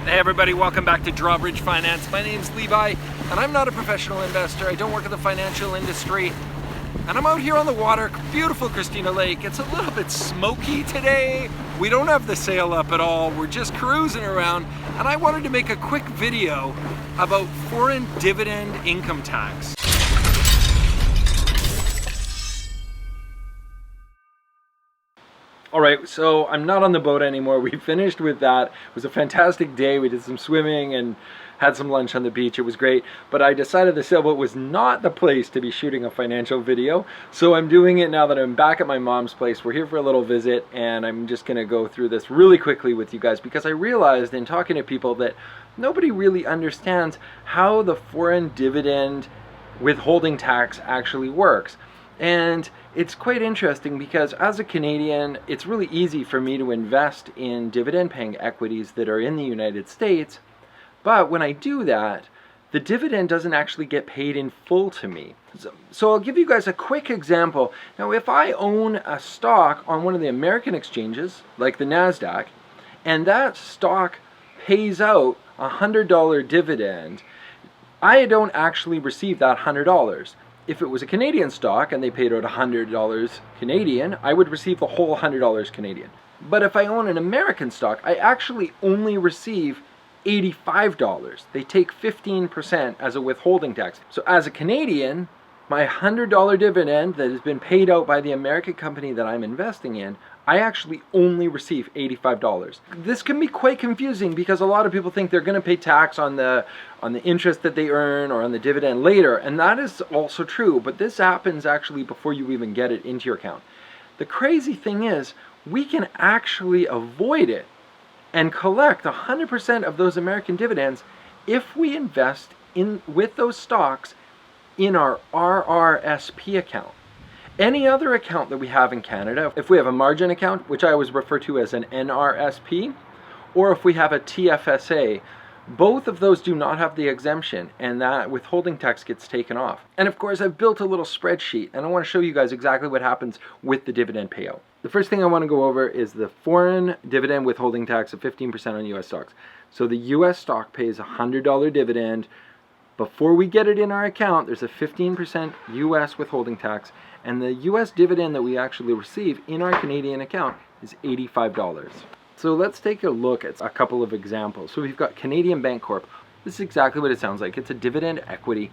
Hey everybody, welcome back to Drawbridge Finance. My name's Levi, and I'm not a professional investor. I don't work in the financial industry. And I'm out here on the water, beautiful Christina Lake. It's a little bit smoky today. We don't have the sail up at all. We're just cruising around. And I wanted to make a quick video about foreign dividend income tax. All right, so I'm not on the boat anymore. We finished with that. It was a fantastic day. We did some swimming and had some lunch on the beach. It was great, but I decided the sailboat was not the place to be shooting a financial video. So I'm doing it now that I'm back at my mom's place. We're here for a little visit, and I'm just gonna go through this really quickly with you guys because I realized in talking to people that nobody really understands how the foreign dividend withholding tax actually works. And it's quite interesting because as a Canadian, it's really easy for me to invest in dividend paying equities that are in the United States. But when I do that, the dividend doesn't actually get paid in full to me. So I'll give you guys a quick example. Now, if I own a stock on one of the American exchanges, like the NASDAQ, and that stock pays out a $100 dividend, I don't actually receive that $100. If it was a Canadian stock and they paid out $100 Canadian, I would receive the whole $100 Canadian. But if I own an American stock, I actually only receive $85. They take 15% as a withholding tax. So as a Canadian, my $100 dividend that has been paid out by the American company that I'm investing in, I actually only receive $85. This can be quite confusing because a lot of people think they're going to pay tax on the interest that they earn or on the dividend later, and that is also true, but this happens actually before you even get it into your account. The crazy thing is, we can actually avoid it and collect 100% of those American dividends if we invest with those stocks in our RRSP account. Any other account that we have in Canada, if we have a margin account, which I always refer to as an NRSP, or if we have a TFSA, both of those do not have the exemption, and that withholding tax gets taken off. And of course, I've built a little spreadsheet, and I want to show you guys exactly what happens with the dividend payout. The first thing I want to go over is the foreign dividend withholding tax of 15% on US stocks. So the US stock pays a $100 dividend. Before we get it in our account, there's a 15% US withholding tax, and the US dividend that we actually receive in our Canadian account is $85. So let's take a look at a couple of examples. So we've got Canadian Bancorp. This is exactly what it sounds like. It's a dividend equity.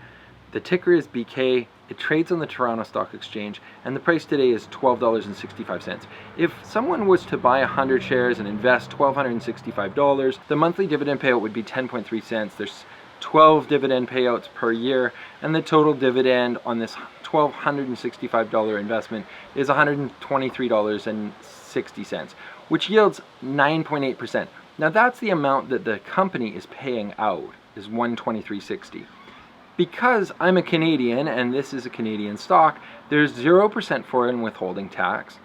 The ticker is BK. It trades on the Toronto Stock Exchange, and the price today is $12.65. If someone was to buy 100 shares and invest $1,265, the monthly dividend payout would be 10.3 cents. There's 12 dividend payouts per year, and the total dividend on this $1,265 investment is $123.60, which yields 9.8%. Now that's the amount that the company is paying out, is $123.60. Because I'm a Canadian and this is a Canadian stock, there's 0% foreign withholding tax,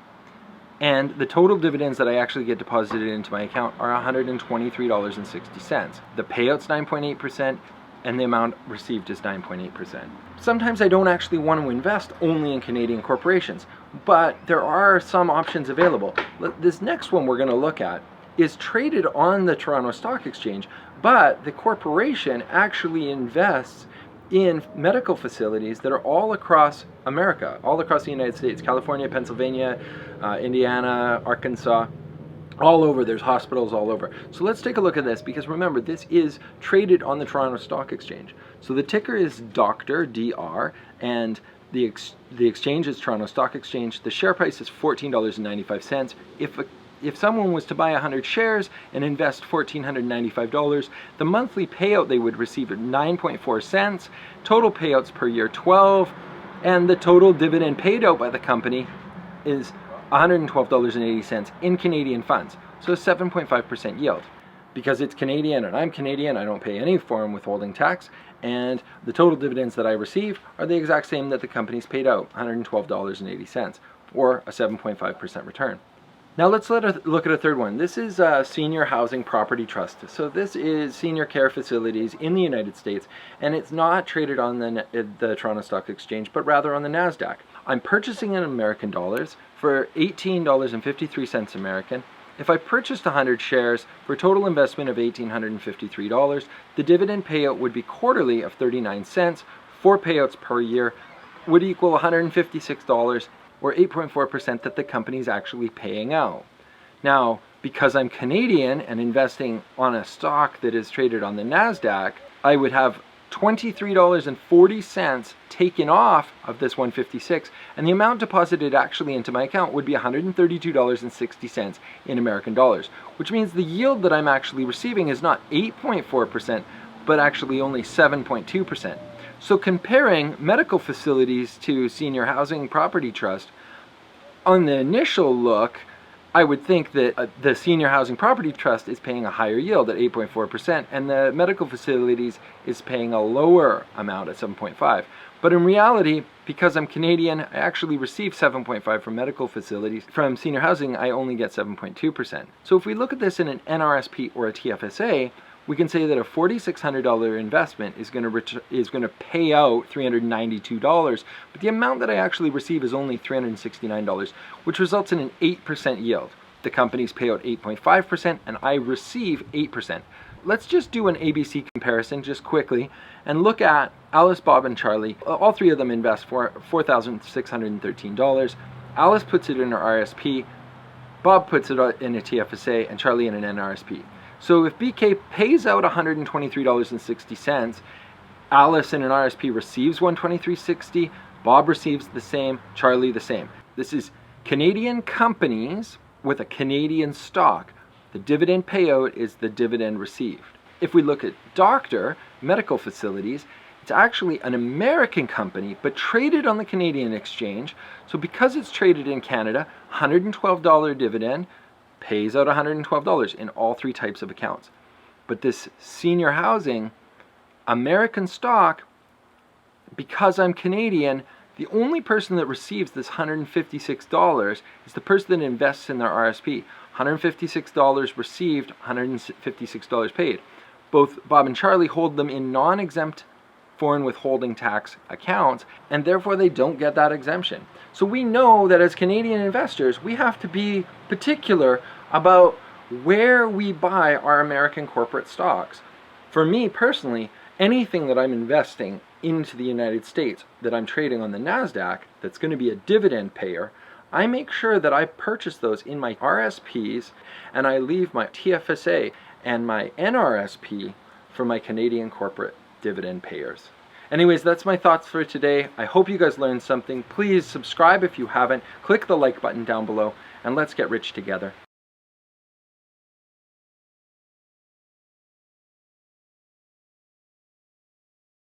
and the total dividends that I actually get deposited into my account are $123.60. The payout's 9.8%, and the amount received is 9.8%. Sometimes I don't actually want to invest only in Canadian corporations, but there are some options available. This next one we're going to look at is traded on the Toronto Stock Exchange, but the corporation actually invests in medical facilities that are all across America, all across the United States, California, Pennsylvania, Indiana, Arkansas, all over. There's hospitals all over. So let's take a look at this, because remember, this is traded on the Toronto Stock Exchange. So the ticker is Dr. DR, and the exchange is Toronto Stock Exchange. The share price is $14.95. If someone was to buy 100 shares and invest $1,495, the monthly payout they would receive are 9.4 cents, total payouts per year 12, and the total dividend paid out by the company is $112.80 in Canadian funds, so 7.5% yield. Because it's Canadian and I'm Canadian, I don't pay any foreign withholding tax, and the total dividends that I receive are the exact same that the company's paid out, $112.80, or a 7.5% return. Now let's look at a third one. This is Senior Housing Property Trust. So this is senior care facilities in the United States, and it's not traded on the Toronto Stock Exchange, but rather on the NASDAQ. I'm purchasing in American dollars for $18.53 American. If I purchased 100 shares for a total investment of $1,853, the dividend payout would be quarterly of 39 cents. 4 payouts per year would equal $156, or 8.4% that the company is actually paying out. Now, because I'm Canadian and investing on a stock that is traded on the NASDAQ, I would have $23.40 taken off of this 156, and the amount deposited actually into my account would be $132.60 in American dollars, which means the yield that I'm actually receiving is not 8.4%, but actually only 7.2%. So comparing medical facilities to senior housing property trust, on the initial look, I would think that the senior housing property trust is paying a higher yield at 8.4%, and the medical facilities is paying a lower amount at 7.5%. But in reality, because I'm Canadian, I actually receive 7.5% from medical facilities. From senior housing, I only get 7.2%. So if we look at this in an NRSP or a TFSA, we can say that a $4,600 investment is going to pay out $392, but the amount that I actually receive is only $369, which results in an 8% yield. The companies pay out 8.5% and I receive 8%. Let's just do an ABC comparison just quickly and look at Alice, Bob, and Charlie. All three of them invest for $4,613. Alice puts it in her RSP, Bob puts it in a TFSA, and Charlie in an NRSP. So if BK pays out $123.60, Alice in an RSP receives $123.60, Bob receives the same, Charlie the same. This is Canadian companies with a Canadian stock. The dividend payout is the dividend received. If we look at Doctor Medical Facilities, it's actually an American company, but traded on the Canadian exchange. So because it's traded in Canada, $112 dividend, pays out $112 in all three types of accounts. But this senior housing American stock, because I'm Canadian, the only person that receives this $156 is the person that invests in their RSP. $156 received, $156 paid. Both Bob and Charlie hold them in non-exempt foreign withholding tax accounts, and therefore they don't get that exemption. So we know that as Canadian investors, we have to be particular about where we buy our American corporate stocks. For me personally, anything that I'm investing into the United States that I'm trading on the NASDAQ that's going to be a dividend payer, I make sure that I purchase those in my RSPs and I leave my TFSA and my NRSP for my Canadian corporate dividend payers. Anyways, that's my thoughts for today. I hope you guys learned something. Please subscribe if you haven't. Click the like button down below and let's get rich together.